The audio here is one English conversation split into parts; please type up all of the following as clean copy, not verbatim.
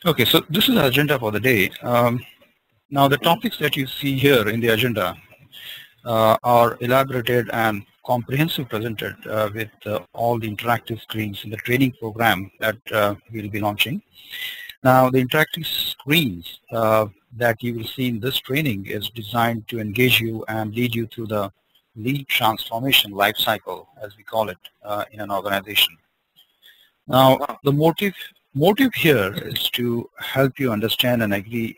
Okay, so this is the agenda for the day. Now, the topics that you see here in the agenda are elaborated and comprehensive presented with all the interactive screens in the training program that we'll be launching. Now, the interactive screens that you will see in this training is designed to engage you and lead you through the lean transformation life cycle, as we call it, in an organization. Now, the motive here is to help you understand and agree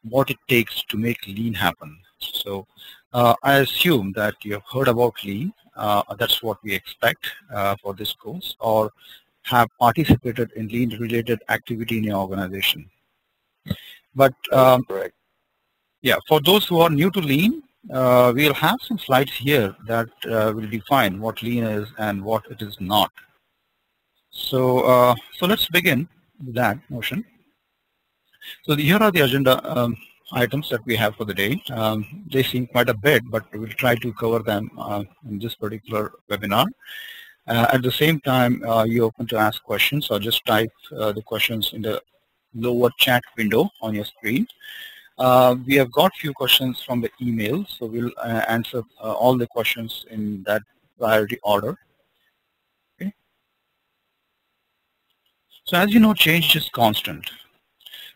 what it takes to make lean happen. So I assume that you have heard about lean. That's what we expect for this course, or have participated in lean related activity in your organization. But Correct. yeah, for those who are new to lean, we'll have some slides here that will define what lean is and what it is not. So let's begin with that motion. So here are the agenda items that we have for the day. They seem quite a bit, but we'll try to cover them in this particular webinar. At the same time, you're open to ask questions, or just type the questions in the lower chat window on your screen. We have got few questions from the email, so we'll answer all the questions in that priority order. Okay. So as you know, change is constant.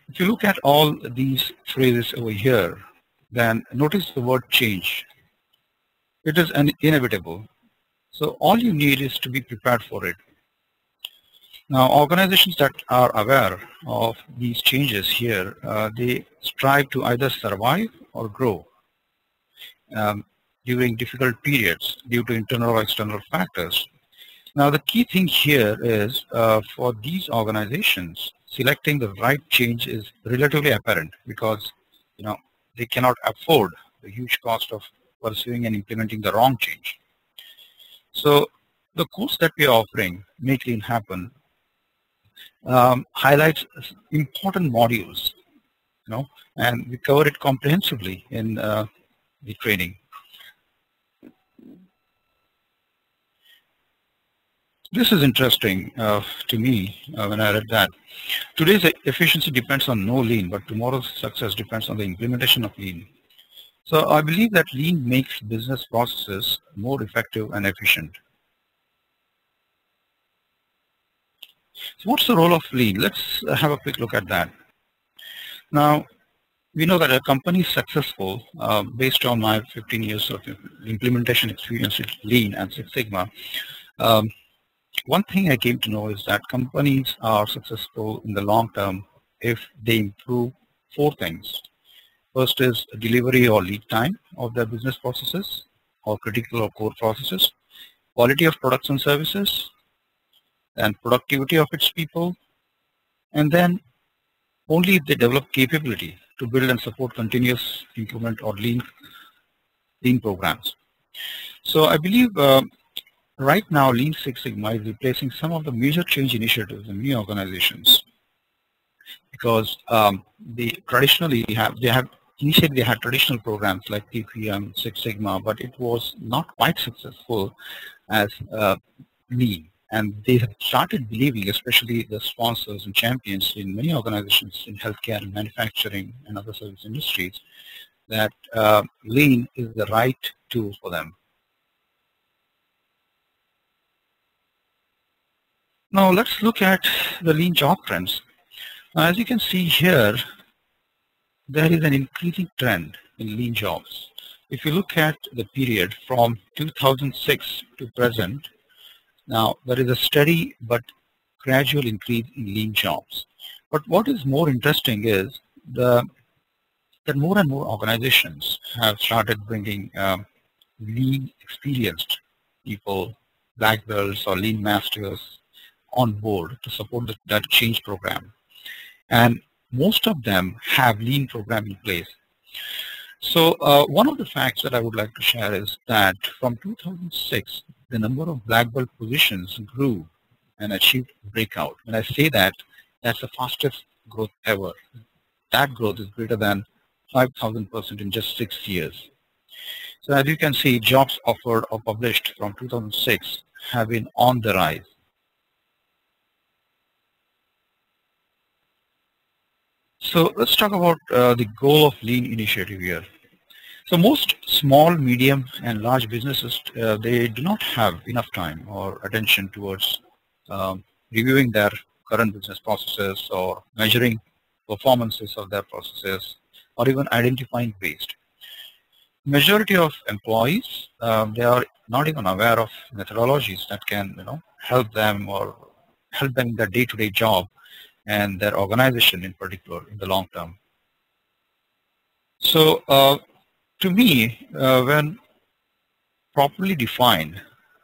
If you look at all these phrases over here, then notice the word change. It is inevitable. So all you need is to be prepared for it. Now, organizations that are aware of these changes here, they strive to either survive or grow during difficult periods due to internal or external factors. Now, the key thing here is for these organizations, selecting the right change is relatively apparent because, they cannot afford the huge cost of pursuing and implementing the wrong change. So the course that we are offering, Make Lean Happen, highlights important modules, and we cover it comprehensively in the training. This is interesting to me when I read that. Today's efficiency depends on no lean, but tomorrow's success depends on the implementation of lean. So I believe that lean makes business processes more effective and efficient. So what's the role of lean? Let's have a quick look at that. Now, we know that a company is successful based on my 15 years of implementation experience with Lean and Six Sigma. One thing I came to know is that companies are successful in the long term if they improve four things. First is delivery or lead time of their business processes or critical or core processes, quality of products and services, and productivity of its people, and then only if they develop capability to build and support continuous improvement or lean programs. So I believe right now Lean Six Sigma is replacing some of the major change initiatives in many organizations because initially they had traditional programs like TPM, Six Sigma, but it was not quite successful as Lean. And they have started believing, especially the sponsors and champions in many organizations in healthcare and manufacturing and other service industries, that Lean is the right tool for them. Now let's look at the Lean job trends. Now, as you can see here, there is an increasing trend in Lean jobs. If you look at the period from 2006 to present, now there is a steady but gradual increase in Lean jobs. But what is more interesting is that more and more organizations have started bringing Lean experienced people, black belts or Lean masters on board to support that change program. And most of them have Lean program in place. So one of the facts that I would like to share is that from 2006, the number of black belt positions grew and achieved breakout. When I say that, that's the fastest growth ever. That growth is greater than 5,000% in just 6 years. So as you can see, jobs offered or published from 2006 have been on the rise. So let's talk about the goal of Lean initiative here. So most small, medium, and large businesses, they do not have enough time or attention towards reviewing their current business processes or measuring performances of their processes or even identifying waste. Majority of employees, they are not even aware of methodologies that can, help them in their day-to-day job and their organization in particular in the long term. So to me, when properly defined,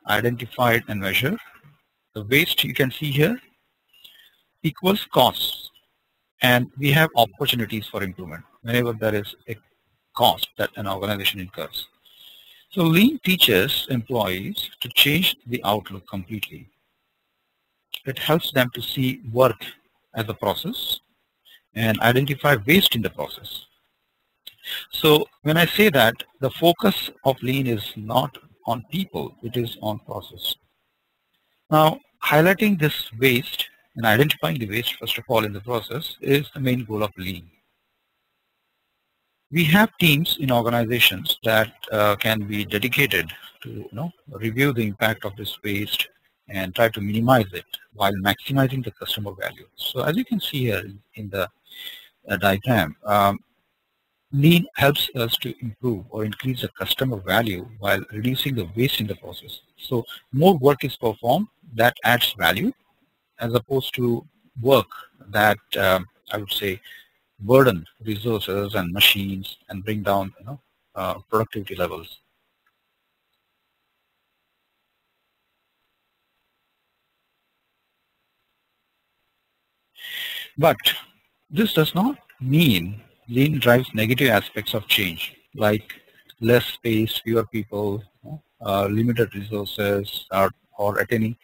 identified, and measured, the waste you can see here equals costs, and we have opportunities for improvement whenever there is a cost that an organization incurs. So Lean teaches employees to change the outlook completely. It helps them to see work as a process and identify waste in the process. So when I say that, the focus of Lean is not on people, it is on process. Now, highlighting this waste and identifying the waste, first of all, in the process is the main goal of Lean. We have teams in organizations that can be dedicated to review the impact of this waste and try to minimize it while maximizing the customer value. So as you can see here in the diagram, Lean helps us to improve or increase the customer value while reducing the waste in the process. So more work is performed that adds value as opposed to work that I would say burden resources and machines and bring down productivity levels. But this does not mean Lean drives negative aspects of change, like less space, fewer people, limited resources, or attaining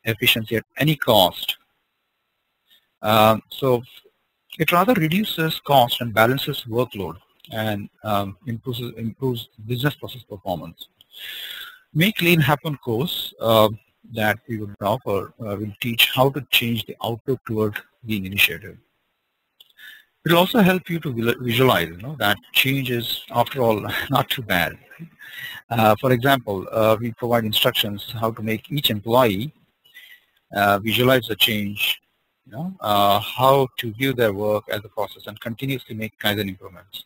efficiency at any cost. So it rather reduces cost and balances workload and improves business process performance. Make Lean Happen course that we would offer will teach how to change the outlook toward Lean initiative. It will also help you to visualize, that change is, after all, not too bad. For example, we provide instructions how to make each employee visualize the change, how to view their work as a process and continuously make Kaizen improvements.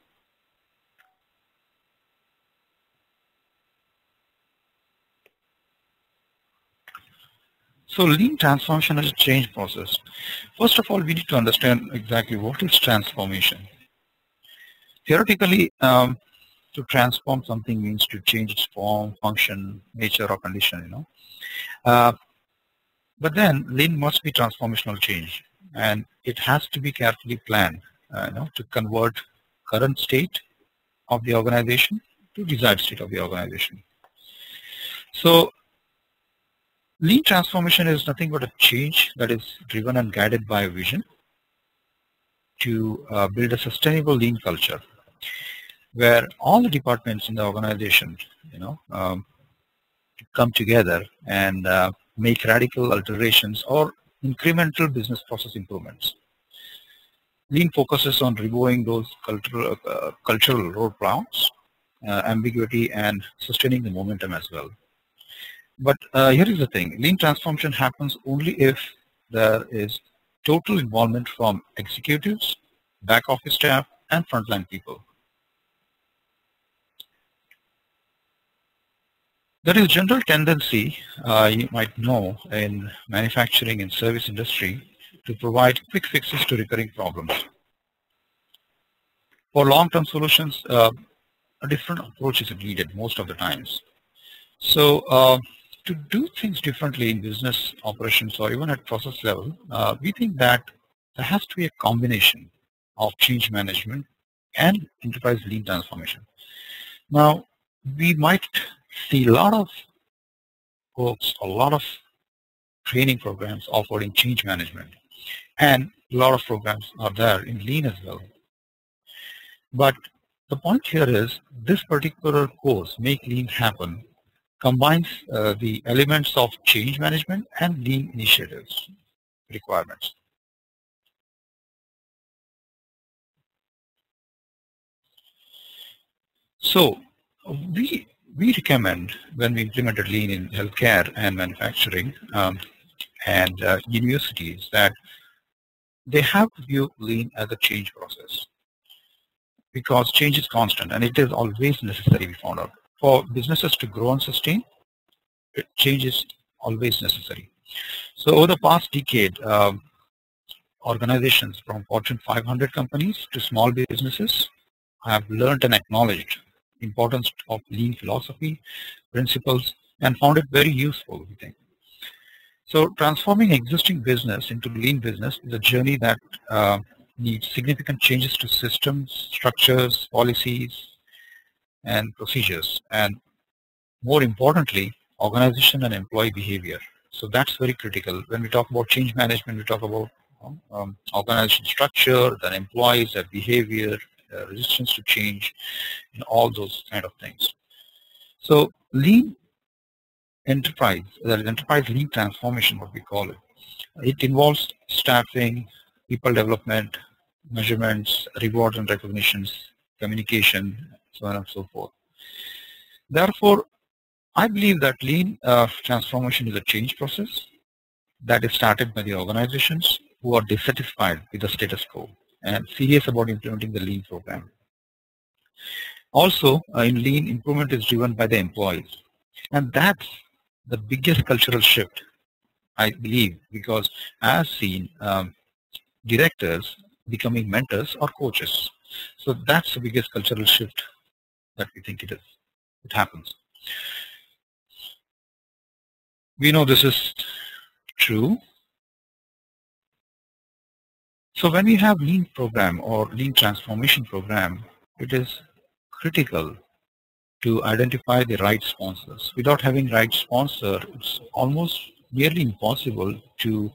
So Lean transformation is a change process. First of all, we need to understand exactly what is transformation. Theoretically, to transform something means to change its form, function, nature, or condition, but then Lean must be transformational change, and it has to be carefully planned, to convert current state of the organization to desired state of the organization. So Lean transformation is nothing but a change that is driven and guided by a vision to build a sustainable Lean culture, where all the departments in the organization, come together and make radical alterations or incremental business process improvements. Lean focuses on removing those cultural roadblocks, ambiguity, and sustaining the momentum as well. But here is the thing, Lean transformation happens only if there is total involvement from executives, back office staff, and frontline people. There is general tendency, you might know, in manufacturing and service industry to provide quick fixes to recurring problems. For long-term solutions, a different approach is needed most of the times. So to do things differently in business operations or even at process level, we think that there has to be a combination of change management and enterprise Lean transformation. Now, we might see a lot of books, a lot of training programs offered in change management, and a lot of programs are there in Lean as well. But the point here is this particular course, Make Lean Happen, combines the elements of change management and Lean initiatives requirements. So we recommend when we implemented lean in healthcare and manufacturing and universities that they have to view lean as a change process because change is constant and it is always necessary, we found out. For businesses to grow and sustain, change is always necessary. So over the past decade, organizations from Fortune 500 companies to small businesses have learned and acknowledged the importance of lean philosophy, principles, and found it very useful, we think. So transforming existing business into lean business is a journey that needs significant changes to systems, structures, policies, and procedures, and more importantly, organization and employee behavior. So that's very critical. When we talk about change management, we talk about organization structure, then employees, their behavior, resistance to change, and all those kind of things. So lean enterprise, that is enterprise lean transformation, what we call it. It involves staffing, people development, measurements, rewards and recognitions, communication, so on and so forth. Therefore, I believe that lean transformation is a change process that is started by the organizations who are dissatisfied with the status quo and serious about implementing the lean program. Also, in lean, improvement is driven by the employees. And that's the biggest cultural shift, I believe, because as seen, directors becoming mentors or coaches. So that's the biggest cultural shift that we think it is. It happens. We know this is true. So when we have lean program or lean transformation program, it is critical to identify the right sponsors. Without having right sponsor, it's almost nearly impossible to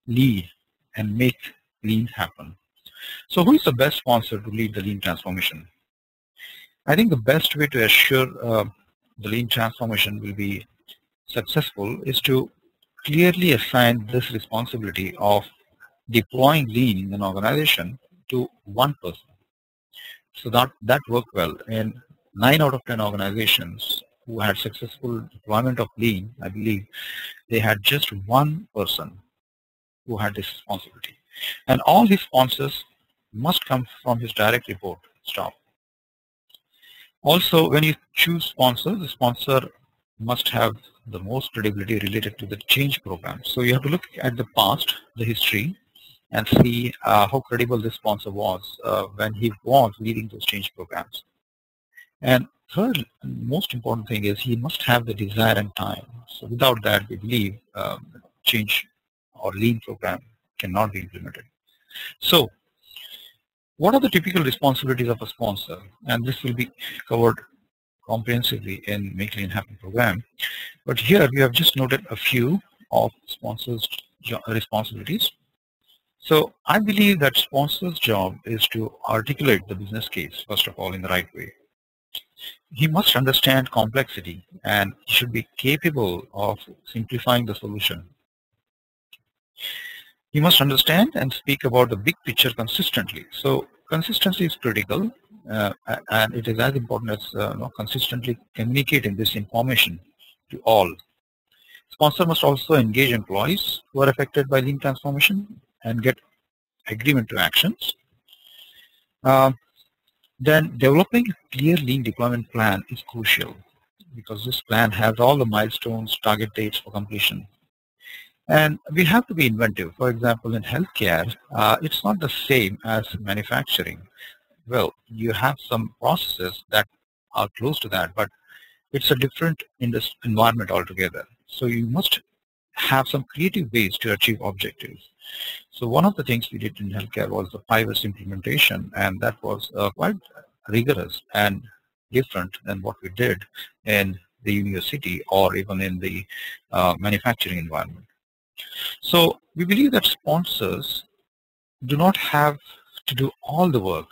lead and make lean happen. So who is the best sponsor to lead the lean transformation? I think the best way to assure the lean transformation will be successful is to clearly assign this responsibility of deploying lean in an organization to one person. So that worked well. And 9 out of 10 organizations who had successful deployment of lean, I believe, they had just one person who had this responsibility. And all these sponsors must come from his direct report staff. Also, when you choose sponsor, the sponsor must have the most credibility related to the change program. So you have to look at the past, the history, and see how credible this sponsor was when he was leading those change programs. And third, most important thing is he must have the desire and time. So without that, we believe change or lean program cannot be implemented. So what are the typical responsibilities of a sponsor? And this will be covered comprehensively in Make Lean Happen program. But here we have just noted a few of sponsors' responsibilities. So I believe that sponsor's job is to articulate the business case, first of all, in the right way. He must understand complexity and he should be capable of simplifying the solution. He must understand and speak about the big picture consistently. So consistency is critical and it is as important as consistently communicating this information to all. Sponsor must also engage employees who are affected by lean transformation and get agreement to actions. Then developing a clear lean deployment plan is crucial because this plan has all the milestones, target dates for completion. And we have to be inventive. For example, in healthcare, it's not the same as manufacturing. Well, you have some processes that are close to that, but it's a different environment altogether. So you must have some creative ways to achieve objectives. So one of the things we did in healthcare was the 5S implementation, and that was quite rigorous and different than what we did in the university or even in the manufacturing environment. So we believe that sponsors do not have to do all the work,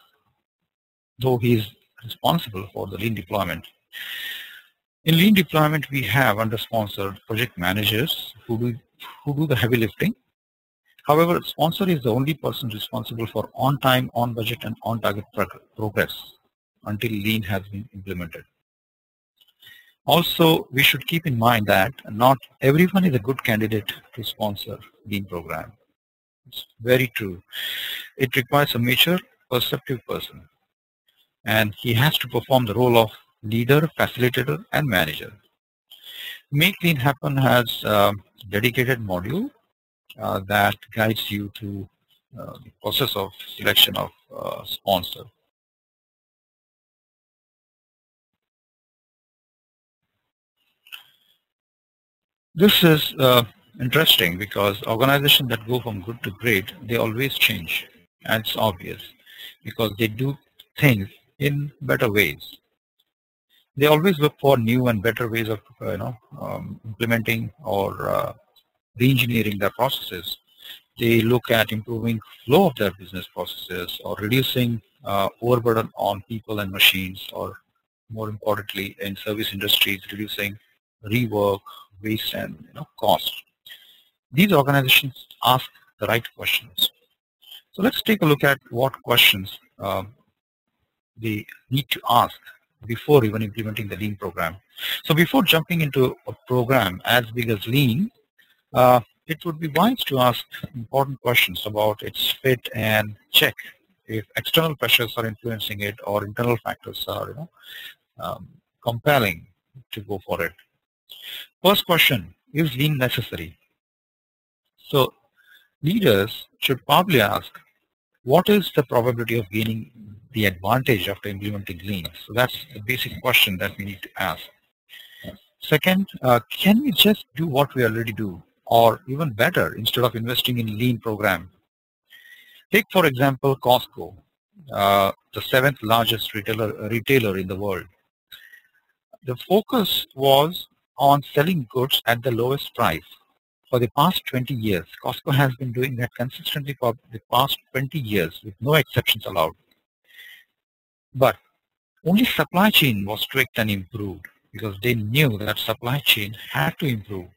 though he is responsible for the lean deployment. In lean deployment, we have under sponsor project managers who do the heavy lifting. However, sponsor is the only person responsible for on time, on budget, and on target progress until lean has been implemented. Also, we should keep in mind that not everyone is a good candidate to sponsor lean program. It's very true. It requires a mature, perceptive person, and he has to perform the role of leader, facilitator, and manager. Make Lean Happen has a dedicated module that guides you through the process of selection of sponsor. This is interesting because organizations that go from good to great, they always change, and it's obvious because they do things in better ways. They always look for new and better ways of implementing or re-engineering their processes. They look at improving flow of their business processes or reducing overburden on people and machines, or more importantly in service industries, reducing rework, waste, and cost. These organizations ask the right questions. So let's take a look at what questions they need to ask before even implementing the Lean program. So before jumping into a program as big as Lean, it would be wise to ask important questions about its fit and check if external pressures are influencing it or internal factors are compelling to go for it. First question, is Lean necessary? So leaders should probably ask, what is the probability of gaining the advantage after implementing Lean? So that's the basic question that we need to ask. Second, can we just do what we already do, or even better, instead of investing in Lean program? Take, for example, Costco, the 7th largest retailer in the world. The focus was on selling goods at the lowest price. For the past 20 years, Costco has been doing that consistently for the past 20 years with no exceptions allowed. But only supply chain was tweaked and improved because they knew that supply chain had to improve.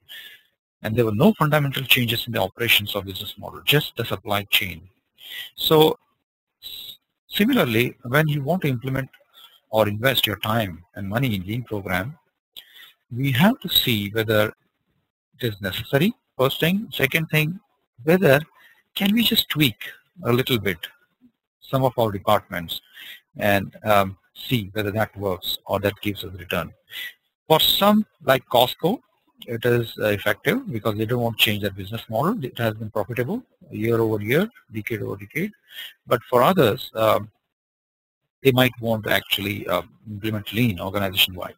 And there were no fundamental changes in the operations of business model, just the supply chain. So similarly, when you want to implement or invest your time and money in Lean program, we have to see whether it is necessary, first thing. Second thing, whether can we just tweak a little bit some of our departments and see whether that works or that gives us return. For some, like Costco, it is effective because they don't want to change their business model. It has been profitable year over year, decade over decade. But for others, they might want to actually implement Lean organization-wide.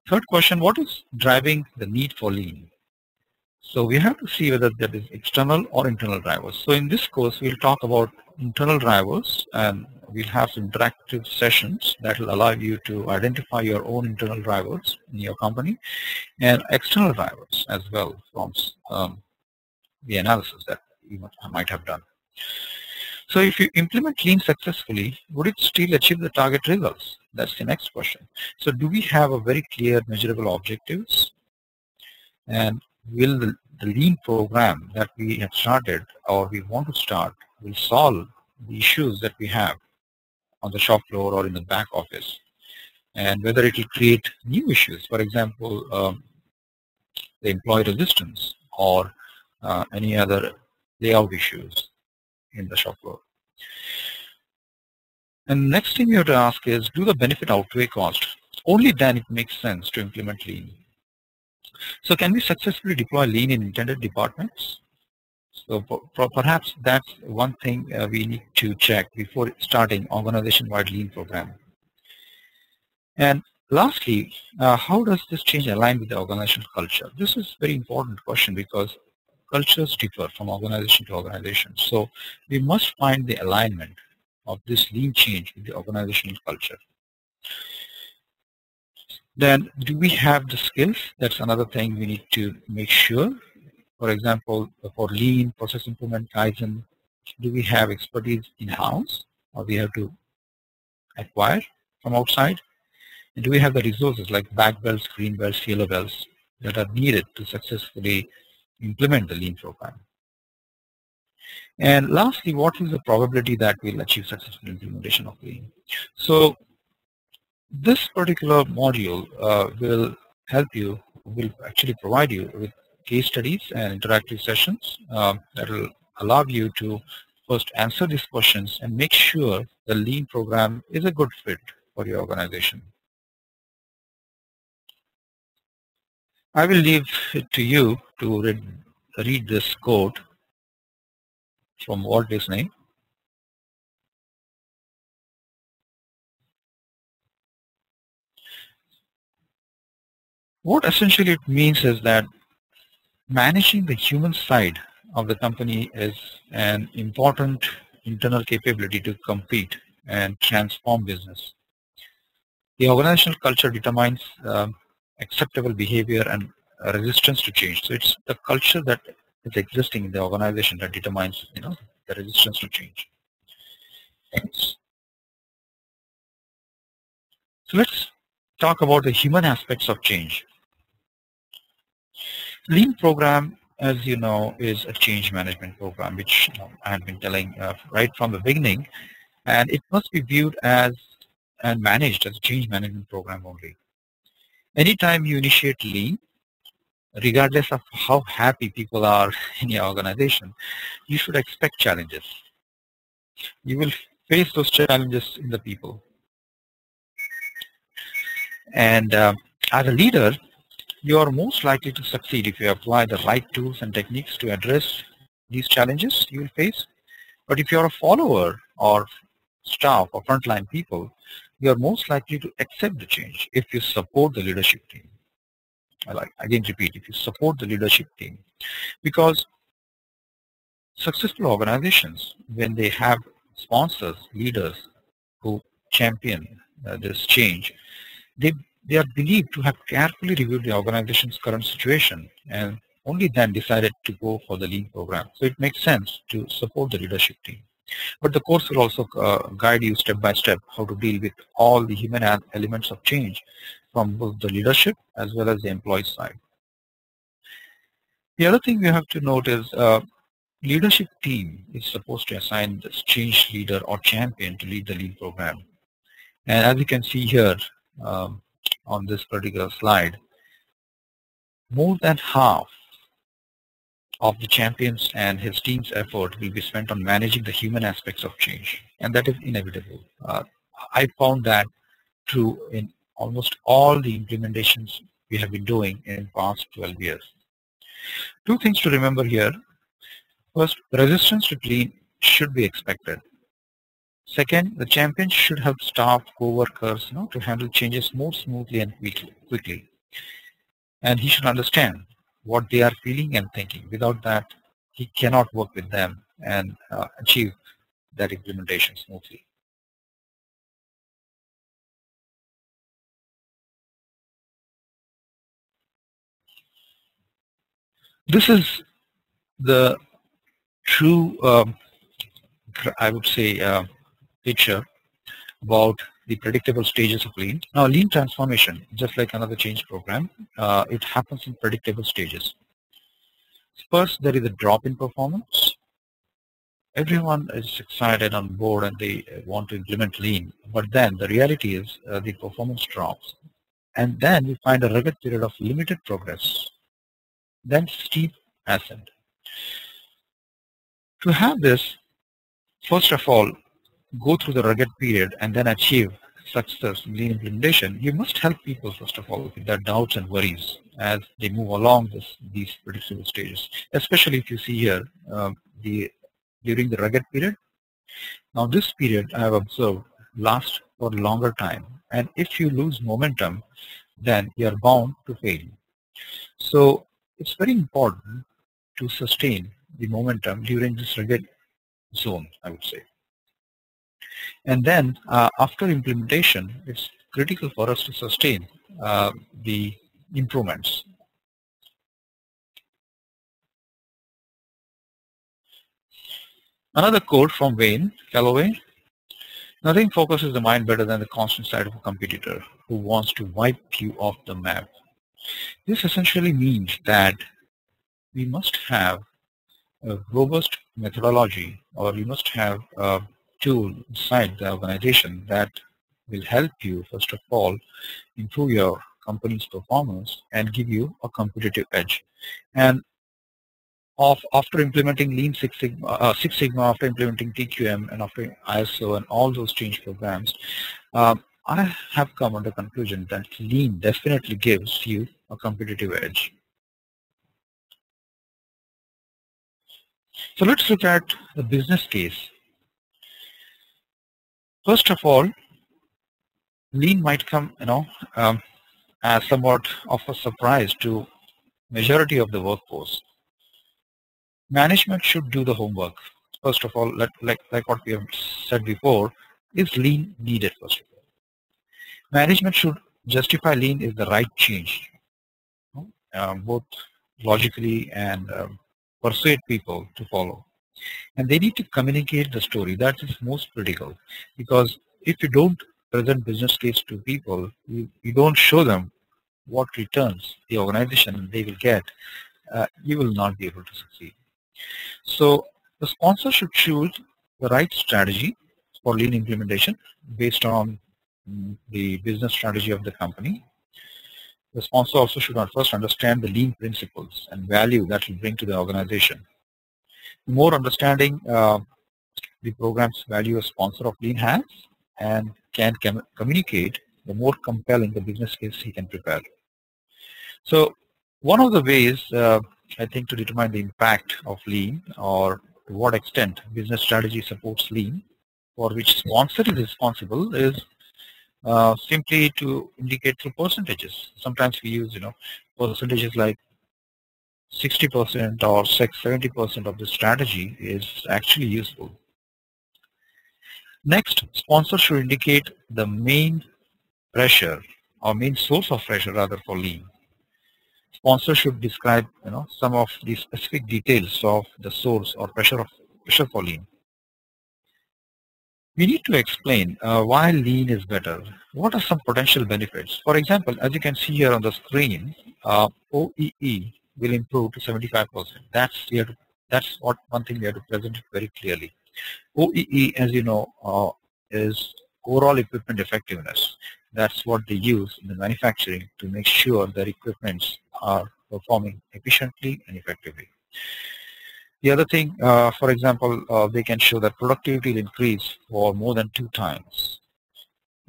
Third question, what is driving the need for Lean? So we have to see whether that is external or internal drivers. So in this course, we'll talk about internal drivers, and we'll have some interactive sessions that will allow you to identify your own internal drivers in your company, and external drivers as well from the analysis that you might have done. So if you implement Lean successfully, would it still achieve the target results? That's the next question. So do we have a very clear measurable objectives? And will the Lean program that we have started or we want to start will solve the issues that we have on the shop floor or in the back office? And whether it will create new issues, for example, the employee resistance or any other layout issues in the shop floor. And the next thing you have to ask is, do the benefit outweigh cost? Only then it makes sense to implement Lean. So can we successfully deploy Lean in intended departments? So perhaps that's one thing we need to check before starting organization-wide Lean program. And lastly, how does this change align with the organizational culture? This is a very important question because cultures differ from organization to organization. So we must find the alignment of this Lean change with the organizational culture. Then do we have the skills? That's another thing we need to make sure. For example, for Lean, process improvement, Kaizen, do we have expertise in-house or we have to acquire from outside? And do we have the resources like black belts, green belts, yellow belts that are needed to successfully implement the Lean program? And lastly, what is the probability that we'll achieve successful implementation of Lean? So This particular module will actually provide you with case studies and interactive sessions that will allow you to first answer these questions and make sure the Lean program is a good fit for your organization. I will leave it to you to read this quote from Walt Disney. What essentially it means is that managing the human side of the company is an important internal capability to compete and transform business. The organizational culture determines acceptable behavior and resistance to change. So it's the culture that is existing in the organization that determines, the resistance to change. So let's talk about the human aspects of change. Lean program, as you know, is a change management program, which I have been telling right from the beginning, and it must be viewed as and managed as a change management program only. Anytime you initiate Lean, regardless of how happy people are in your organization, you should expect challenges. You will face those challenges in the people. And as a leader, you are most likely to succeed if you apply the right tools and techniques to address these challenges you will face. But if you're a follower or staff or frontline people, you're most likely to accept the change if you support the leadership team. Again repeat, if you support the leadership team. Because successful organizations, when they have sponsors, leaders who champion this change, they are believed to have carefully reviewed the organization's current situation and only then decided to go for the Lean program. So it makes sense to support the leadership team. But the course will also guide you step by step how to deal with all the human elements of change from both the leadership as well as the employee side. The other thing we have to note is leadership team is supposed to assign this change leader or champion to lead the Lean program. And as you can see here on this particular slide, more than half of the champion's and his team's effort will be spent on managing the human aspects of change, and that is inevitable. I found that true in almost all the implementations we have been doing in past 12 years. Two things to remember here. First, resistance to Lean should be expected. Second, the champion should help staff, co-workers, to handle changes more smoothly and quickly. And he should understand what they are feeling and thinking. Without that, he cannot work with them and achieve that implementation smoothly. This is the true, I would say, picture about the predictable stages of Lean. Now, Lean transformation, just like another change program, it happens in predictable stages. First, there is a drop in performance. Everyone is excited on board and they want to implement Lean, but then the reality is the performance drops. And then we find a rugged period of limited progress, then steep ascent. To have this, first of all, go through the rugged period and then achieve success in Lean implementation, you must help people, first of all, with their doubts and worries as they move along these predictable stages, especially if you see here during the rugged period. Now this period I have observed lasts for a longer time, and if you lose momentum, then you are bound to fail. So it's very important to sustain the momentum during this rugged zone, I would say. And then after implementation, it's critical for us to sustain the improvements. Another quote from Wayne Calloway: "Nothing focuses the mind better than the constant sight of a competitor who wants to wipe you off the map." This essentially means that we must have a robust methodology, or we must have a tool inside the organization that will help you, first of all, improve your company's performance and give you a competitive edge. And after implementing Lean Six Sigma, after implementing TQM, and after ISO and all those change programs, I have come to the conclusion that Lean definitely gives you a competitive edge. So let's look at the business case. First of all, Lean might come, as somewhat of a surprise to majority of the workforce. Management should do the homework. First of all, like what we have said before, is Lean needed first of all. Management should justify Lean is the right change, both logically and persuade people to follow. And they need to communicate the story. That is most critical, because if you don't present business case to people, you don't show them what returns the organization they will get, you will not be able to succeed. So the sponsor should choose the right strategy for Lean implementation based on the business strategy of the company. The sponsor also should first understand the Lean principles and value that will bring to the organization. The more understanding the program's value a sponsor of Lean has and can communicate, the more compelling the business case he can prepare. So one of the ways I think to determine the impact of Lean, or to what extent business strategy supports Lean, for which sponsor is responsible, is simply to indicate through percentages. Sometimes we use percentages like 60% or 70% of the strategy is actually useful. Next, sponsor should indicate the main pressure or main source of pressure rather for Lean. Sponsor should describe some of the specific details of the source or pressure for Lean. We need to explain why Lean is better. What are some potential benefits? For example, as you can see here on the screen, OEE will improve to 75%. That's what one thing we have to present it very clearly. OEE, as you know, is overall equipment effectiveness. That's what they use in the manufacturing to make sure their equipments are performing efficiently and effectively. The other thing, for example, they can show that productivity will increase for more than 2 times.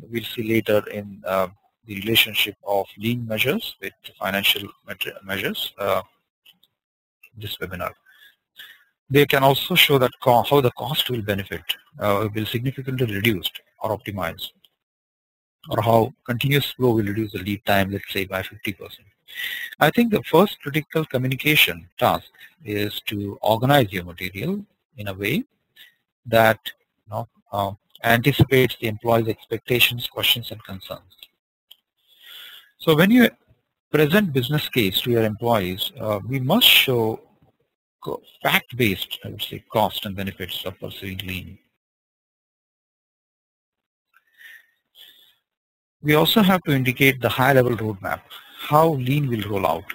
We'll see later in the relationship of Lean measures with financial measures this webinar. They can also show that how the cost will benefit, will significantly reduced or optimized, or how continuous flow will reduce the lead time, let's say by 50%. I think the first critical communication task is to organize your material in a way that anticipates the employee's expectations, questions, and concerns. So when you present business case to your employees, we must show fact-based, I would say, cost and benefits of pursuing Lean. We also have to indicate the high-level roadmap, how Lean will roll out.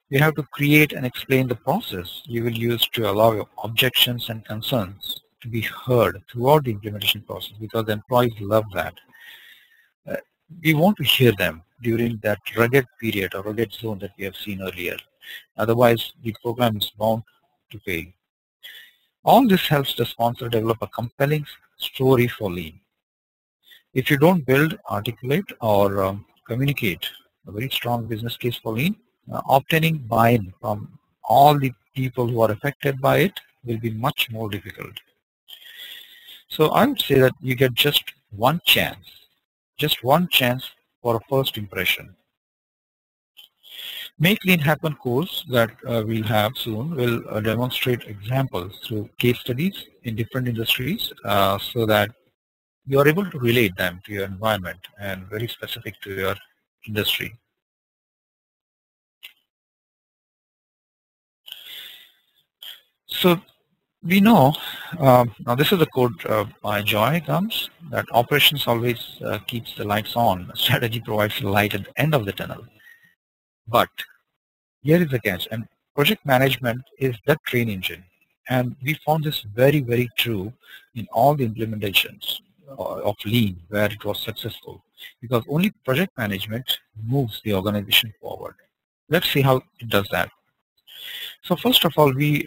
You have to create and explain the process you will use to allow your objections and concerns to be heard throughout the implementation process, because the employees love that. We want to hear them during that rugged period or rugged zone that we have seen earlier. Otherwise, the program is bound to fail. All this helps the sponsor develop a compelling story for Lean. If you don't build, articulate, or communicate a very strong business case for Lean, obtaining buy-in from all the people who are affected by it will be much more difficult. So I would say that you get just one chance for a first impression. Make Lean Happen course that we'll have soon will demonstrate examples through case studies in different industries so that you are able to relate them to your environment and very specific to your industry. So we know, now this is the quote by Joy Gums, that operations always keeps the lights on. Strategy provides the light at the end of the tunnel. But here is the catch, and project management is the train engine. And we found this very, very true in all the implementations. of lean where it was successful, because only project management moves the organization forward. Let's see how it does that. So first of all, we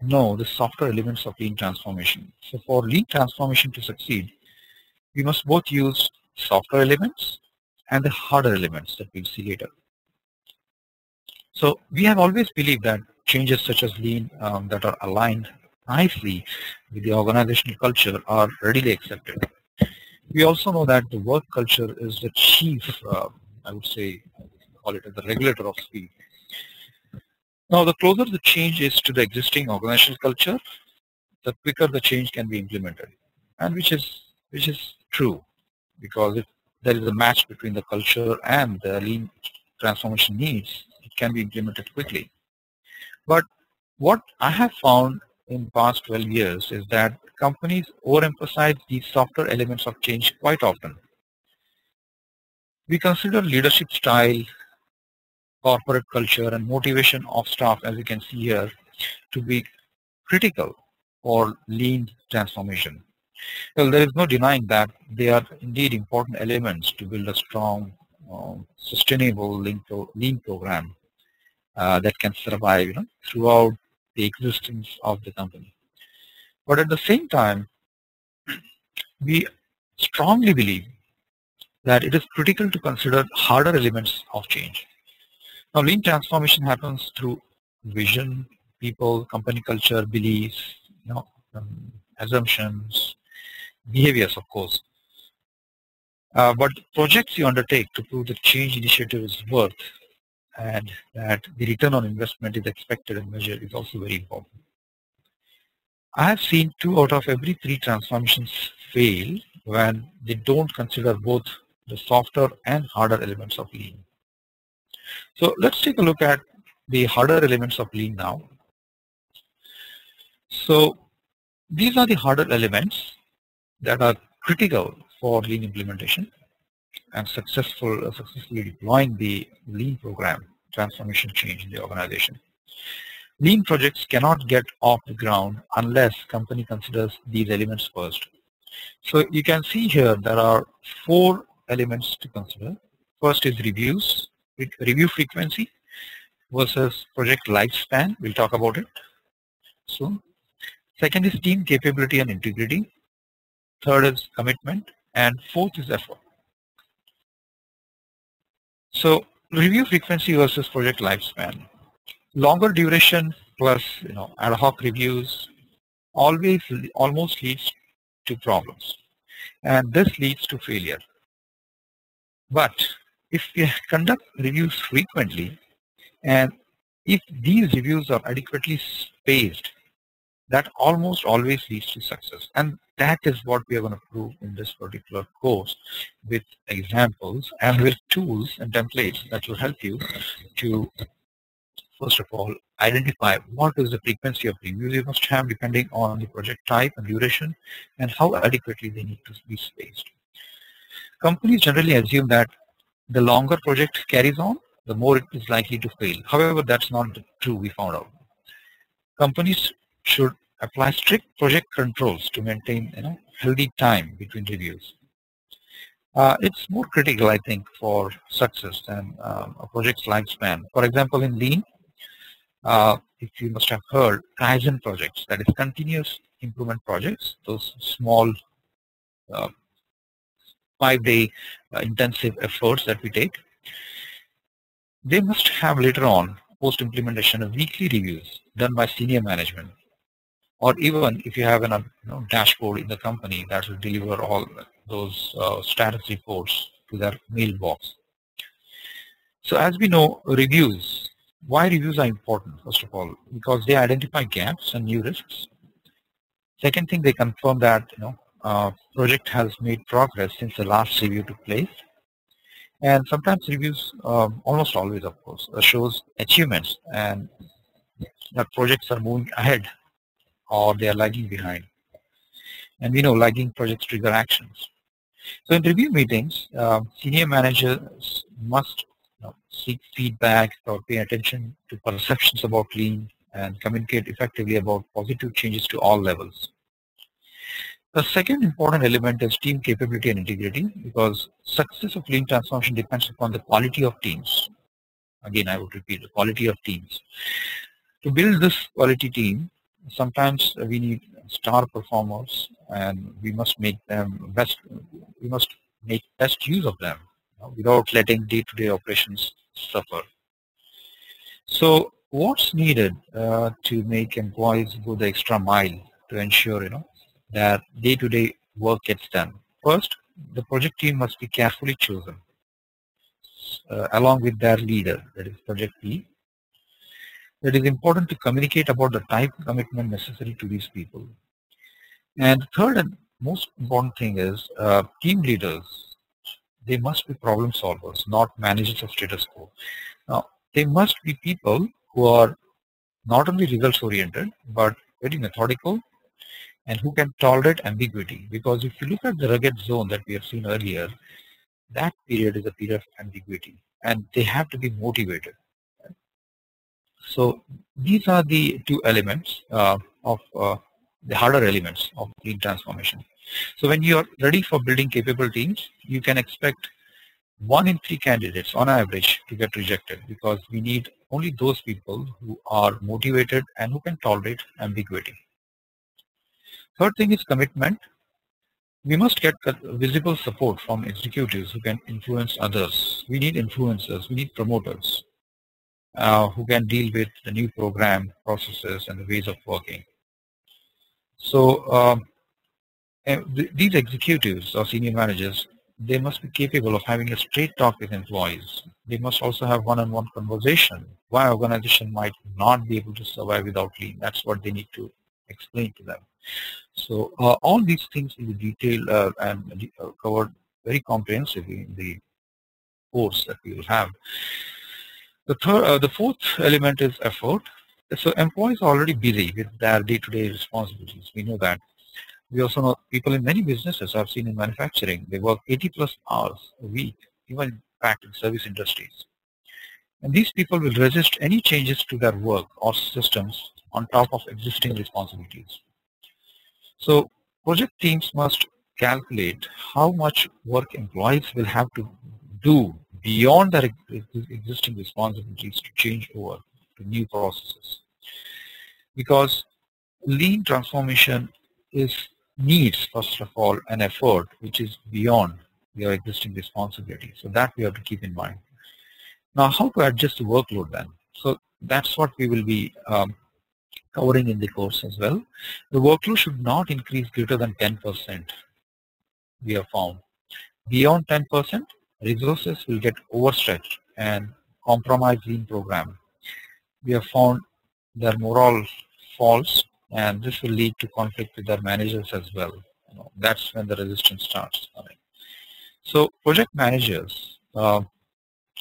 know the softer elements of lean transformation. So for lean transformation to succeed, we must both use softer elements and the harder elements that we'll see later. So we have always believed that changes such as lean that are aligned nicely with the organizational culture are readily accepted. We also know that the work culture is the chief, I would say, call it as the regulator of speed. Now, the closer the change is to the existing organizational culture, the quicker the change can be implemented, and which is true, because if there is a match between the culture and the lean transformation needs, it can be implemented quickly. But what I have found in past 12 years is that companies overemphasize these softer elements of change quite often. We consider leadership style, corporate culture, and motivation of staff, as you can see here, to be critical for lean transformation. Well, there is no denying that they are indeed important elements to build a strong, sustainable lean program that can survive, throughout the existence of the company. But at the same time, we strongly believe that it is critical to consider harder elements of change. Now, lean transformation happens through vision, people, company culture, beliefs, assumptions, behaviors, of course. But projects you undertake to prove the change initiative is worth and that the return on investment is expected and measured is also very important. I have seen 2 out of every 3 transformations fail when they don't consider both the softer and harder elements of lean. So let's take a look at the harder elements of lean now. So these are the harder elements that are critical for lean implementation and successfully deploying the lean program transformation change in the organization. Lean projects cannot get off the ground unless company considers these elements first. So you can see here there are 4 elements to consider. First is review frequency versus project lifespan. We'll talk about it soon. Second is team capability and integrity. Third is commitment, and fourth is effort. So review frequency versus project lifespan. Longer duration plus ad hoc reviews almost leads to problems, and this leads to failure. But if we conduct reviews frequently, and if these reviews are adequately spaced, that almost always leads to success. And that is what we are going to prove in this particular course with examples and with tools and templates that will help you to, first of all, identify what is the frequency of reviews you must have depending on the project type and duration, and how adequately they need to be spaced. Companies generally assume that the longer project carries on, the more it is likely to fail. However, that's not true, we found out. Companies should apply strict project controls to maintain healthy time between reviews. It's more critical, I think, for success than a project's lifespan. For example, in Lean, if you must have heard, Kaizen projects, that is continuous improvement projects, those small 5-day intensive efforts that we take, they must have later on, post-implementation, weekly reviews done by senior management. Or even if you have a dashboard in the company that will deliver all those status reports to their mailbox. So as we know, reviews, why reviews are important, first of all, because they identify gaps and new risks. Second thing, they confirm that project has made progress since the last review took place. And sometimes reviews, almost always of course, shows achievements and that projects are moving ahead or they are lagging behind. And we know lagging projects trigger actions. So in review meetings, senior managers must seek feedback or pay attention to perceptions about lean and communicate effectively about positive changes to all levels. The second important element is team capability and integrity, because success of lean transformation depends upon the quality of teams. Again, I would repeat, the quality of teams. To build this quality team, sometimes we need star performers, and we must make them best. We must make best use of them, without letting day-to-day operations suffer. So, what's needed to make employees go the extra mile to ensure, that day-to-day work gets done? First, the project team must be carefully chosen, along with their leader, that is project lead. It is important to communicate about the type of commitment necessary to these people. And the third and most important thing is team leaders. They must be problem solvers, not managers of status quo. Now, they must be people who are not only results oriented, but very methodical and who can tolerate ambiguity. Because if you look at the rugged zone that we have seen earlier, that period is a period of ambiguity, and they have to be motivated. So these are the two elements of the harder elements of lean transformation. So when you are ready for building capable teams, you can expect 1 in 3 candidates on average to get rejected, because we need only those people who are motivated and who can tolerate ambiguity. Third thing is commitment. We must get visible support from executives who can influence others. We need influencers, we need promoters who can deal with the new program, processes, and the ways of working. So these executives or senior managers, they must be capable of having a straight talk with employees. They must also have one-on-one conversation why organization might not be able to survive without lean. That's what they need to explain to them. So all these things will be detailed and covered very comprehensively in the course that we will have. The fourth element is effort. So employees are already busy with their day-to-day responsibilities. We know that. We also know people in many businesses I've seen in manufacturing, they work 80 plus hours a week, even in fact in service industries. And these people will resist any changes to their work or systems on top of existing responsibilities. So project teams must calculate how much work employees will have to do beyond their existing responsibilities to change over to new processes. Because lean transformation needs, first of all, an effort which is beyond your existing responsibility. So that we have to keep in mind. Now, how to adjust the workload then? So that's what we will be covering in the course as well. The workload should not increase greater than 10%, we have found. Beyond 10%, resources will get overstretched and compromise lean program. We have found their morale falls, and this will lead to conflict with their managers as well. That's when the resistance starts coming. So project managers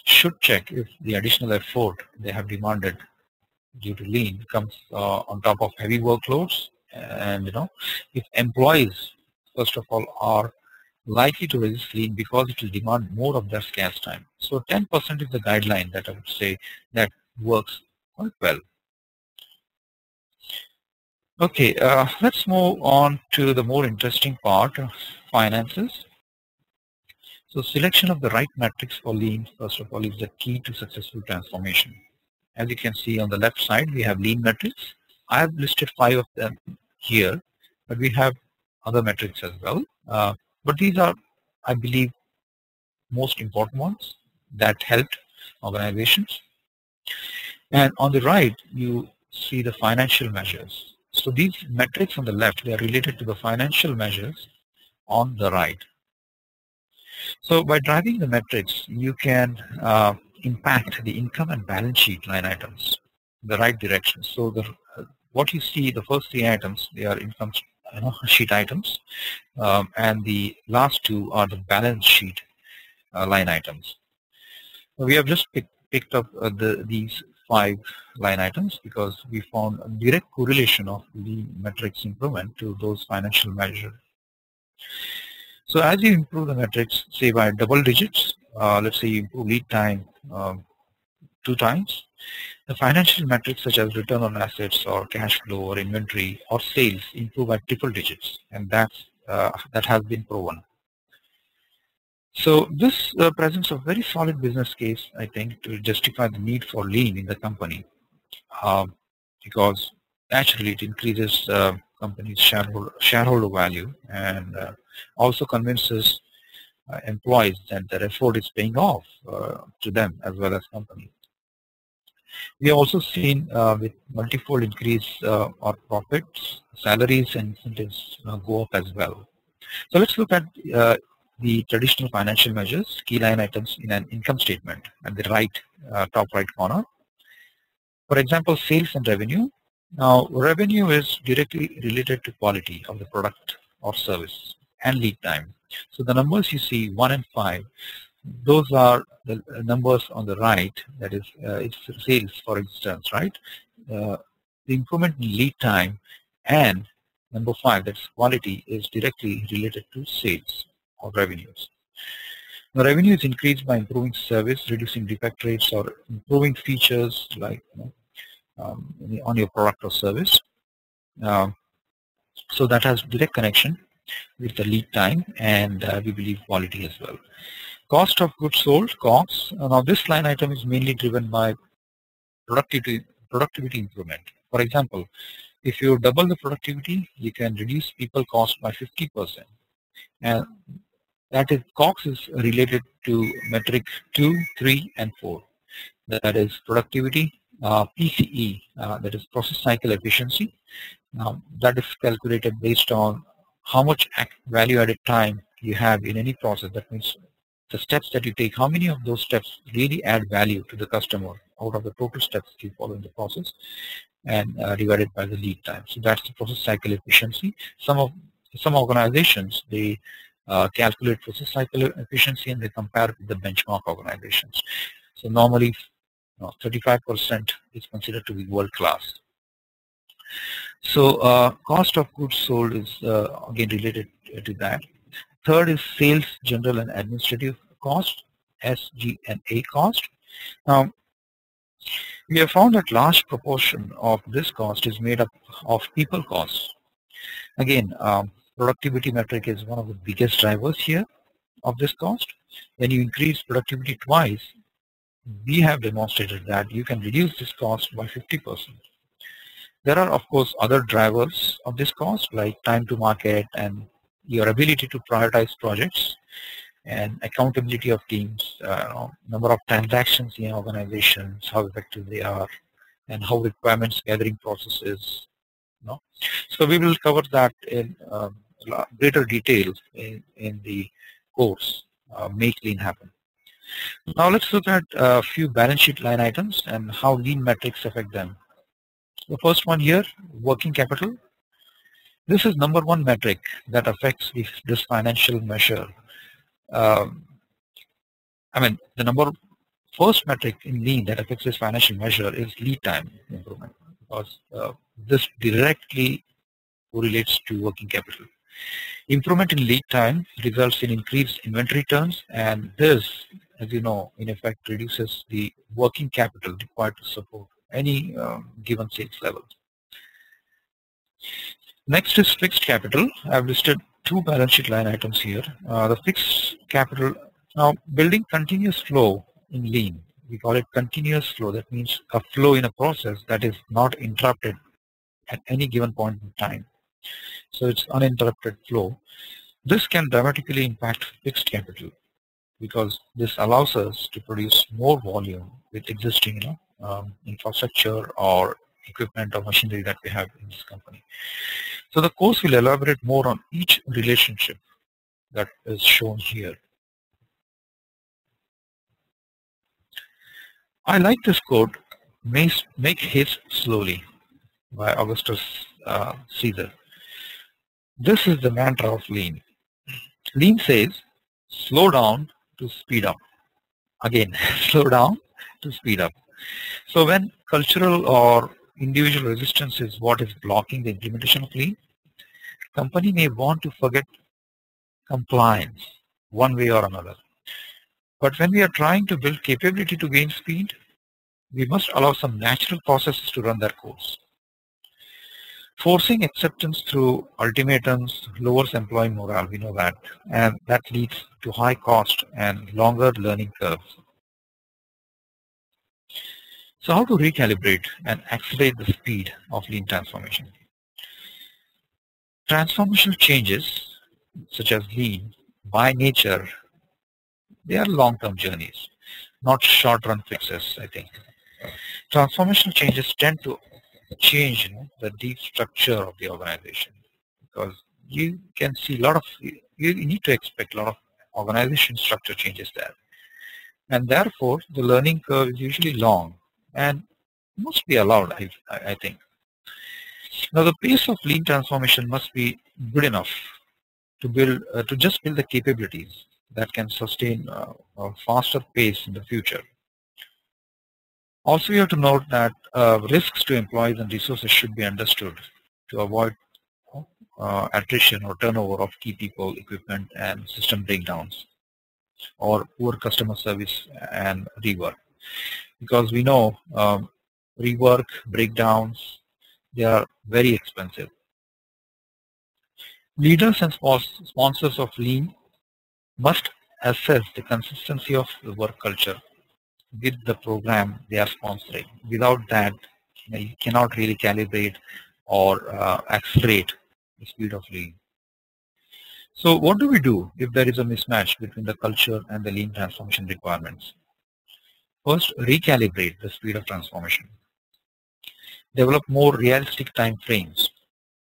should check if the additional effort they have demanded due to lean comes on top of heavy workloads, and if employees first of all are likely to resist lean because it will demand more of their scarce time. So 10% is the guideline that I would say that works quite well. Okay, let's move on to the more interesting part, finances. So selection of the right metrics for lean, first of all, is the key to successful transformation. As you can see on the left side, we have lean metrics. I have listed 5 of them here, but we have other metrics as well. But these are, I believe, most important ones that helped organizations. And on the right, you see the financial measures. So these metrics on the left, they are related to the financial measures on the right. So by driving the metrics, you can impact the income and balance sheet line items in the right direction. So what you see, the first 3 items, they are income sheet items, and the last 2 are the balance sheet line items. We have just picked up these 5 line items because we found a direct correlation of the metrics improvement to those financial measures. So as you improve the metrics, say by double digits, let's say you improve lead time 2 times, the financial metrics such as return on assets or cash flow or inventory or sales improve at triple digits, and that's that has been proven. So this presents a very solid business case, I think, to justify the need for lean in the company, because naturally it increases company's shareholder value, and also convinces employees that their effort is paying off to them as well as company. We have also seen with multifold increase our profits, salaries and incentives go up as well. So let's look at the traditional financial measures, key line items in an income statement at the top right corner. For example, sales and revenue. Now, revenue is directly related to quality of the product or service and lead time. So the numbers you see, 1 and 5, those are the numbers on the right. That is, it's sales, for instance, right? The improvement in lead time and number 5, that's quality, is directly related to sales or revenues. The revenue is increased by improving service, reducing defect rates, or improving features like on your product or service. So that has direct connection with the lead time and we believe quality as well. Cost of goods sold, COGS. Now this line item is mainly driven by productivity improvement. For example, if you double the productivity, you can reduce people cost by 50%. And that is, COGS is related to metric 2, 3, and 4. That is productivity, PCE, that is process cycle efficiency. Now that is calculated based on how much value-added time you have in any process. That means the steps that you take, how many of those steps really add value to the customer out of the total steps you follow in the process, and divided by the lead time. So that's the process cycle efficiency. Some organizations, they calculate process cycle efficiency and they compare it with the benchmark organizations. So normally 35% is considered to be world class. So cost of goods sold is again related to that. Third is sales, general and administrative cost, SG&A cost. Now, we have found that large proportion of this cost is made up of people costs. Again, productivity metric is one of the biggest drivers here of this cost. When you increase productivity twice, we have demonstrated that you can reduce this cost by 50%. There are, of course, other drivers of this cost like time to market and your ability to prioritize projects and accountability of teams, number of transactions in organizations, how effective they are, and how requirements gathering processes. So we will cover that in greater detail in the course, Make Lean Happen. Now let's look at a few balance sheet line items and how lean metrics affect them. The first one here, working capital. This is number one metric that affects this financial measure. I mean, the first metric in lean that affects this financial measure is lead time improvement, because this directly correlates to working capital. Improvement in lead time results in increased inventory turns, and this, as you know, in effect reduces the working capital required to support any given sales level. Next is fixed capital. I've listed two balance sheet line items here. The fixed capital, now building continuous flow in lean, we call it continuous flow. That means a flow in a process that is not interrupted at any given point in time. So it's uninterrupted flow. This can dramatically impact fixed capital because this allows us to produce more volume with existing infrastructure or equipment or machinery that we have in this company. So the course will elaborate more on each relationship that is shown here. I like this quote, "Make haste slowly," by Augustus Caesar. This is the mantra of lean. Lean says, slow down to speed up. Again, slow down to speed up. So when cultural or individual resistance is what is blocking the implementation of lean, company may want to forget compliance one way or another. But when we are trying to build capability to gain speed, we must allow some natural processes to run their course. Forcing acceptance through ultimatums lowers employee morale, we know that, and that leads to high cost and longer learning curves. So how to recalibrate and accelerate the speed of lean transformation? Transformational changes, such as lean, by nature, they are long-term journeys, not short-run fixes, I think. Transformational changes tend to change the deep structure of the organization, because you can see a lot of, you need to expect a lot of organization structure changes there. And therefore, the learning curve is usually long and must be allowed, I think. Now, the pace of lean transformation must be good enough to build, to just build the capabilities that can sustain a faster pace in the future. Also, you have to note that risks to employees and resources should be understood to avoid attrition or turnover of key people, equipment, and system breakdowns, or poor customer service and rework. Because we know rework, breakdowns, they are very expensive. Leaders and sponsors of lean must assess the consistency of the work culture with the program they are sponsoring. Without that, you cannot really calibrate or accelerate the speed of lean. So what do we do if there is a mismatch between the culture and the lean transformation requirements? First, recalibrate the speed of transformation. Develop more realistic time frames.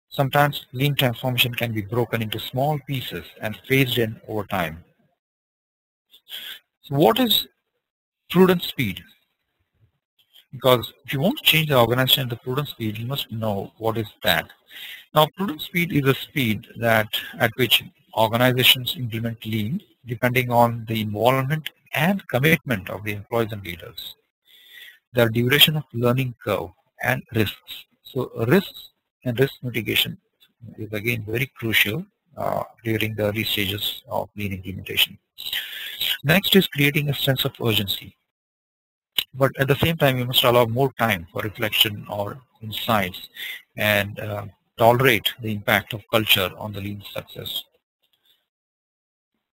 Sometimes lean transformation can be broken into small pieces and phased in over time. So what is prudent speed? Because if you want to change the organization at the prudent speed, you must know what is that. Now, prudent speed is a speed that at which organizations implement lean, depending on the involvement and commitment of the employees and leaders, their duration of learning curve, and risks. So risks and risk mitigation is again very crucial during the early stages of lean implementation. Next is creating a sense of urgency. But at the same time, you must allow more time for reflection or insights and tolerate the impact of culture on the lean success.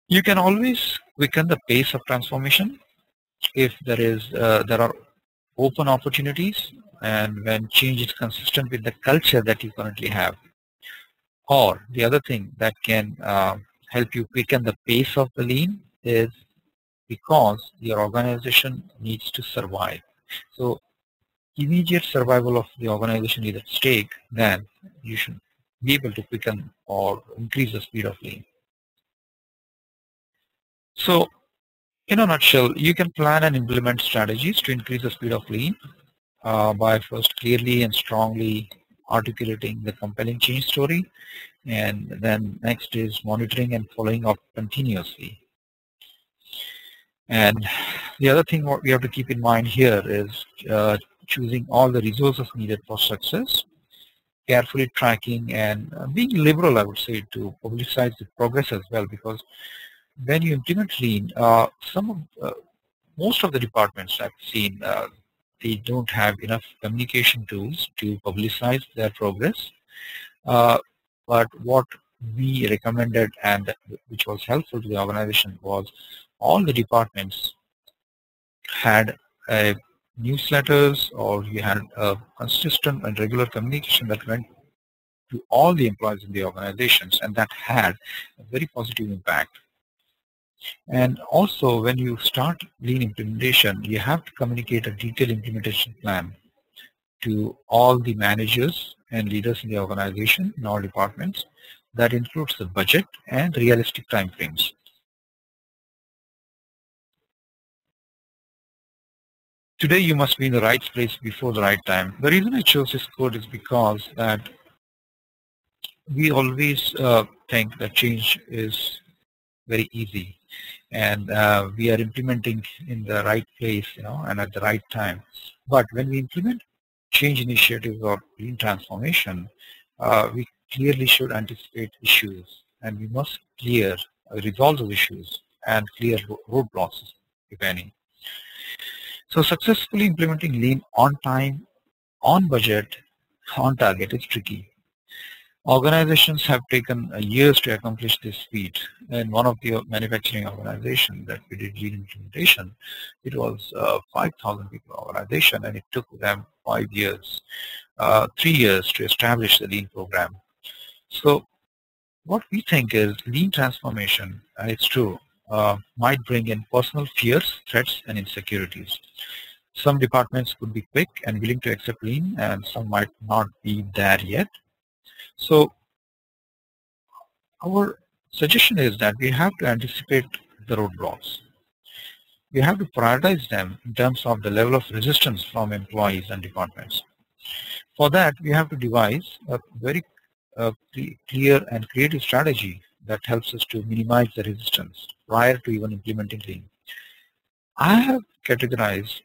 You can always quicken the pace of transformation if there are open opportunities and when change is consistent with the culture that you currently have. Or the other thing that can help you quicken the pace of the lean is because your organization needs to survive. So immediate survival of the organization is at stake, then you should be able to quicken or increase the speed of lean. So in a nutshell, you can plan and implement strategies to increase the speed of lean by first clearly and strongly articulating the compelling change story, and then next is monitoring and following up continuously. And the other thing what we have to keep in mind here is choosing all the resources needed for success, carefully tracking and being liberal, I would say, to publicize the progress as well, because when you implement lean, most of the departments I've seen, they don't have enough communication tools to publicize their progress. But what we recommended and which was helpful to the organization was all the departments had newsletters, or you had a consistent and regular communication that went to all the employees in the organizations, and that had a very positive impact. And also, when you start lean implementation, you have to communicate a detailed implementation plan to all the managers and leaders in the organization in all departments. That includes the budget and realistic timeframes. Today you must be in the right place before the right time. The reason I chose this quote is because that we always think that change is very easy, and we are implementing in the right place, and at the right time. But when we implement change initiatives or lean transformation, we clearly should anticipate issues, and we must resolve those issues and clear roadblocks, if any. So successfully implementing lean on time, on budget, on target is tricky. Organizations have taken years to accomplish this feat. In one of the manufacturing organizations that we did lean implementation, it was 5,000 people organization, and it took them 5 years, 3 years to establish the lean program. So what we think is lean transformation, and it's true, might bring in personal fears, threats, and insecurities. Some departments could be quick and willing to accept lean, and some might not be there yet. So our suggestion is that we have to anticipate the roadblocks. We have to prioritize them in terms of the level of resistance from employees and departments. For that, we have to devise a very clear and creative strategy that helps us to minimize the resistance prior to even implementing lean. I have categorized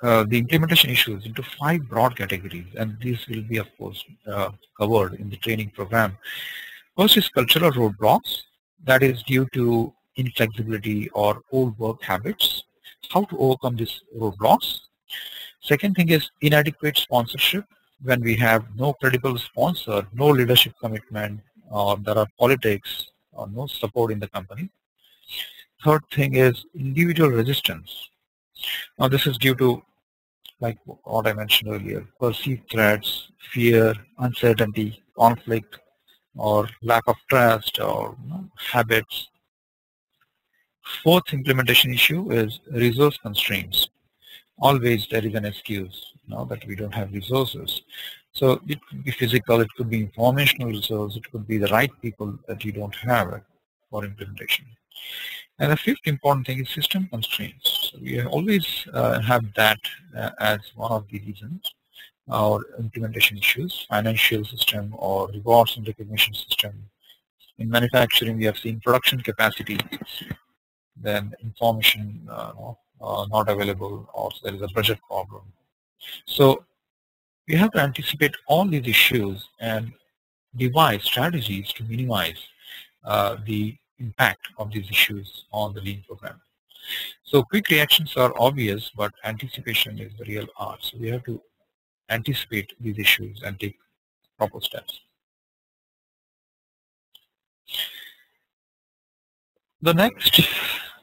the implementation issues into 5 broad categories, and these will be, of course, covered in the training program. First is cultural roadblocks, that is due to inflexibility or old work habits. How to overcome these roadblocks. Second thing is inadequate sponsorship, when we have no credible sponsor, no leadership commitment, or there are politics or no support in the company. Third thing is individual resistance. Now this is due to, like what I mentioned earlier, perceived threats, fear, uncertainty, conflict, or lack of trust, or habits. Fourth implementation issue is resource constraints. Always there is an excuse that we don't have resources. So it could be physical, it could be informational resource, it could be the right people that you don't have for implementation. And the fifth important thing is system constraints. So we always have that as one of the reasons, or implementation issues, financial system or rewards and recognition system. In manufacturing, we have seen production capacity, then information not available, or there is a budget problem. So we have to anticipate all these issues and devise strategies to minimize the impact of these issues on the lean program. So quick reactions are obvious, but anticipation is the real art. So we have to anticipate these issues and take proper steps. The next,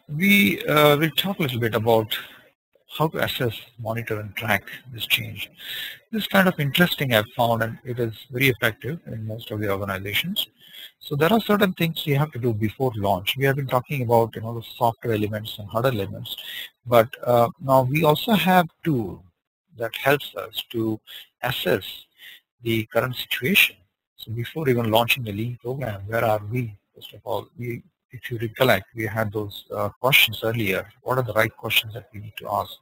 we will talk a little bit about how to assess, monitor, and track this change. This is kind of interesting, I've found, and it is very effective in most of the organizations. So there are certain things you have to do before launch. We have been talking about the softer elements and harder elements, but now we also have tool that helps us to assess the current situation. So before even launching the lean program, where are we? First of all, if you recollect, we had those questions earlier. What are the right questions that we need to ask?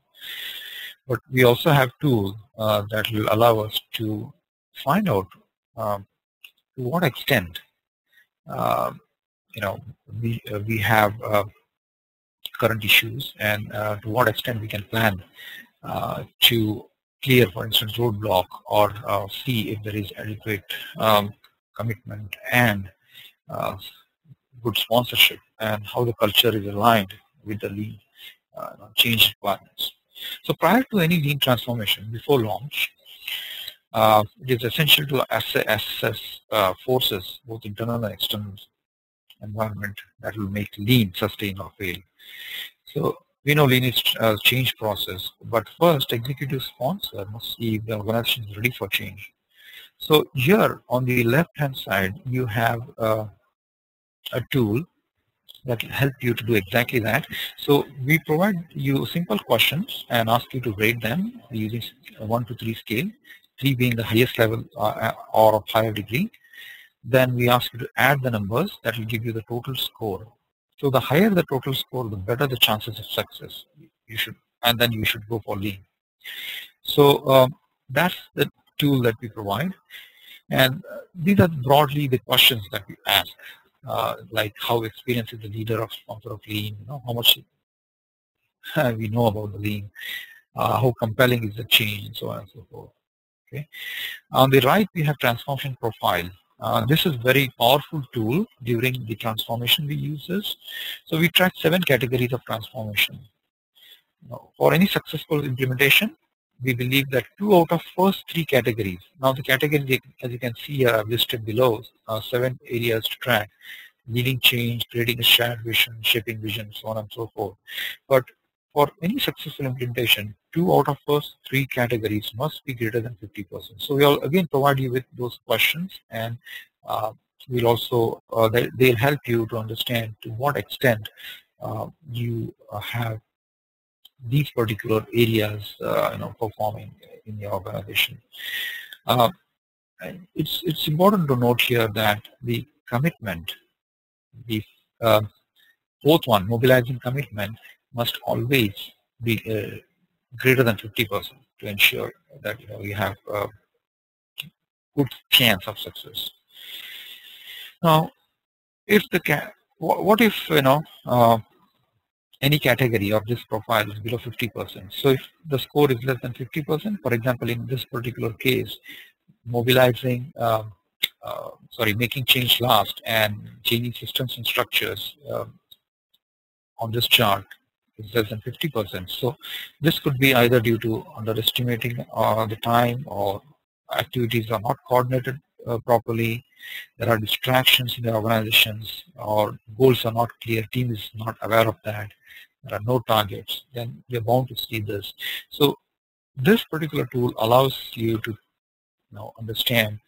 But we also have tools that will allow us to find out to what extent we have current issues, and to what extent we can plan to clear, for instance, roadblock, or see if there is adequate commitment and good sponsorship, and how the culture is aligned with the lean change requirements. So prior to any lean transformation, before launch, it is essential to assess forces, both internal and external environment, that will make lean sustain or fail. So we know lean is a change process, but first executive sponsor must see if the organization is ready for change. So here on the left hand side, you have a tool that will help you to do exactly that. So we provide you simple questions and ask you to rate them using a 1 to 3 scale, 3 being the highest level or of higher degree. Then we ask you to add the numbers that will give you the total score. So the higher the total score, the better the chances of success. And then you should go for lean. So that's the tool that we provide. And these are broadly the questions that we ask. Like how experienced is the leader of sponsor of lean, how much we know about the lean, how compelling is the change, and so on and so forth. Okay. On the right, we have transformation profile. This is very powerful tool during the transformation we use this. So we track 7 categories of transformation. For any successful implementation, we believe that 2 out of first 3 categories. Now the categories, as you can see here, are listed below, are 7 areas to track: leading change, creating a shared vision, shaping vision, so on and so forth. But for any successful implementation, 2 out of first 3 categories must be greater than 50%. So we'll again provide you with those questions, and we'll also they'll help you to understand to what extent you have these particular areas performing in your organization. It's important to note here that the commitment, the fourth one, mobilizing commitment, must always be greater than 50% to ensure that you have a good chance of success. Now, if what if any category of this profile is below 50%? So if the score is less than 50%, for example, in this particular case, mobilizing, making change last and changing systems and structures on this chart is less than 50%. So this could be either due to underestimating the time, or activities are not coordinated properly, there are distractions in the organizations, or goals are not clear, team is not aware of that, there are no targets, then you're bound to see this. So this particular tool allows you to understand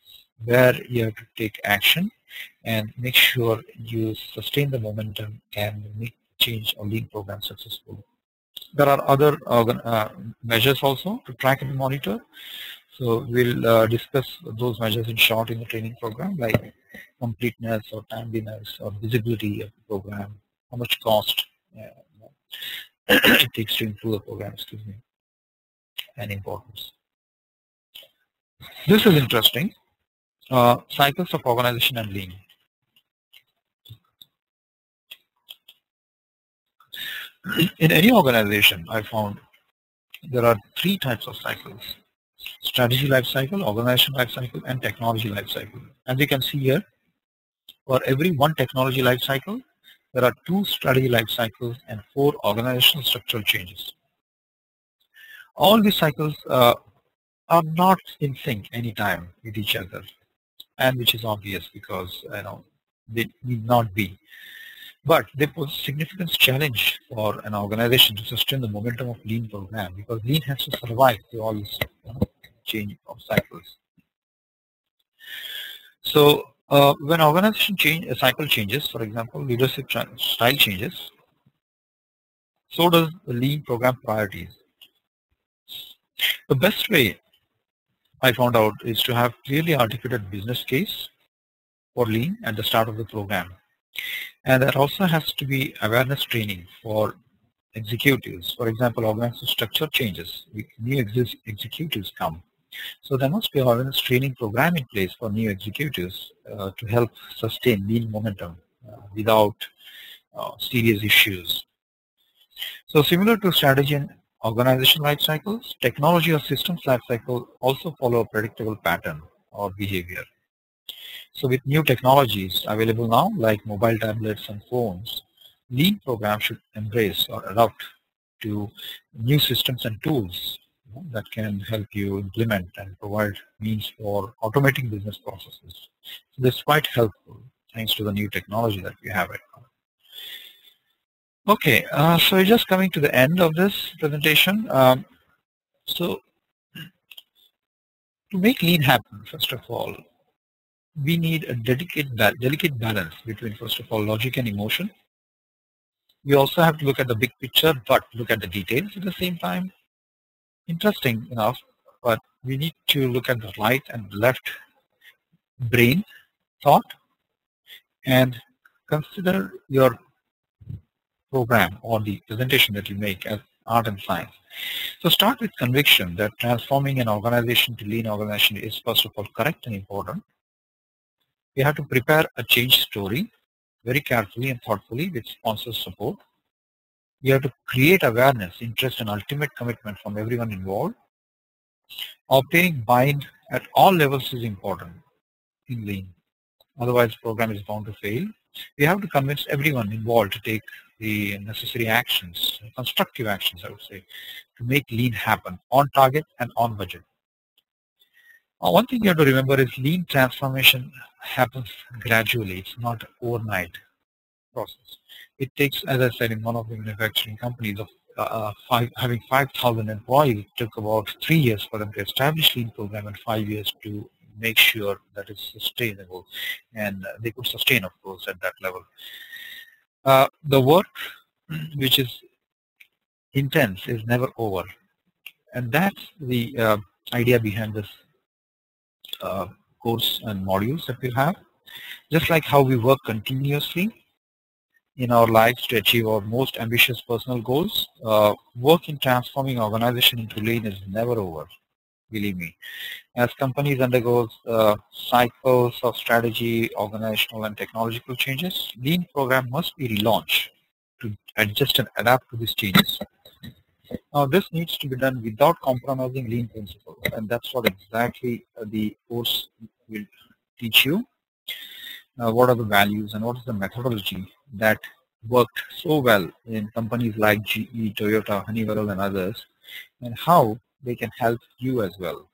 where you have to take action and make sure you sustain the momentum and make change or lean program successful. There are other measures also to track and monitor. So we'll discuss those measures in short in the training program, like completeness or timeliness or visibility of the program, how much cost it takes to improve the program, and importance. This is interesting. Cycles of organization and lean. In any organization, I found there are 3 types of cycles: strategy life cycle, organization life cycle, and technology life cycle. As you can see here, for every 1 technology life cycle, there are 2 strategy life cycles and 4 organizational structural changes. All these cycles are not in sync anytime with each other, and which is obvious because they need not be. But they pose significant challenge for an organization to sustain the momentum of lean program, because lean has to survive through all this change of cycles. So when organization cycle changes, for example, leadership style changes, so does the lean program priorities. The best way I found out is to have clearly articulated business case for lean at the start of the program. And there also has to be awareness training for executives. For example, organizational structure changes, new executives come. So there must be an awareness training program in place for new executives to help sustain lean momentum without serious issues. So similar to strategy and organization life cycles, technology or systems life cycle also follow a predictable pattern or behavior. So with new technologies available now, like mobile tablets and phones, lean programs should embrace or adapt to new systems and tools that can help you implement and provide means for automating business processes. So this is quite helpful thanks to the new technology that we have right now. Okay, so we're just coming to the end of this presentation. So to make lean happen, first of all, we need a delicate balance between, first of all, logic and emotion. We also have to look at the big picture, but look at the details at the same time. Interesting enough, but we need to look at the right and left brain thought and consider your program or the presentation that you make as art and science. So start with conviction that transforming an organization to lean organization is, first of all, correct and important. We have to prepare a change story very carefully and thoughtfully with sponsor support. We have to create awareness, interest, and ultimate commitment from everyone involved. Obtaining buy-in at all levels is important in lean. Otherwise, the program is bound to fail. We have to convince everyone involved to take the necessary actions, constructive actions, I would say, to make lean happen on target and on budget. One thing you have to remember is lean transformation happens gradually. It's not overnight process. It takes, as I said, in one of the manufacturing companies of having 5,000 employees, it took about 3 years for them to establish lean program and 5 years to make sure that it's sustainable, and they could sustain, of course, at that level. The work which is intense is never over, and that's the idea behind this course and modules that we have. Just like how we work continuously in our lives to achieve our most ambitious personal goals, work in transforming organization into lean is never over, believe me. As companies undergo cycles of strategy, organizational and technological changes, lean program must be relaunched to adjust and adapt to these changes. Now this needs to be done without compromising lean principles, and that's what exactly the course will teach you. What are the values and what is the methodology that worked so well in companies like GE, Toyota, Honeywell and others, and how they can help you as well.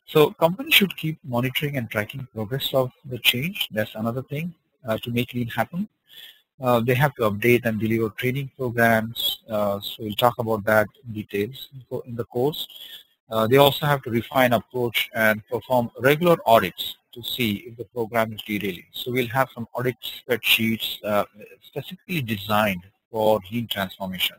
So companies should keep monitoring and tracking progress of the change. That's another thing to make lean happen. They have to update and deliver training programs. So we'll talk about that in details in the course. They also have to refine approach and perform regular audits to see if the program is derailing. So we'll have some audit spreadsheets specifically designed for lean transformation.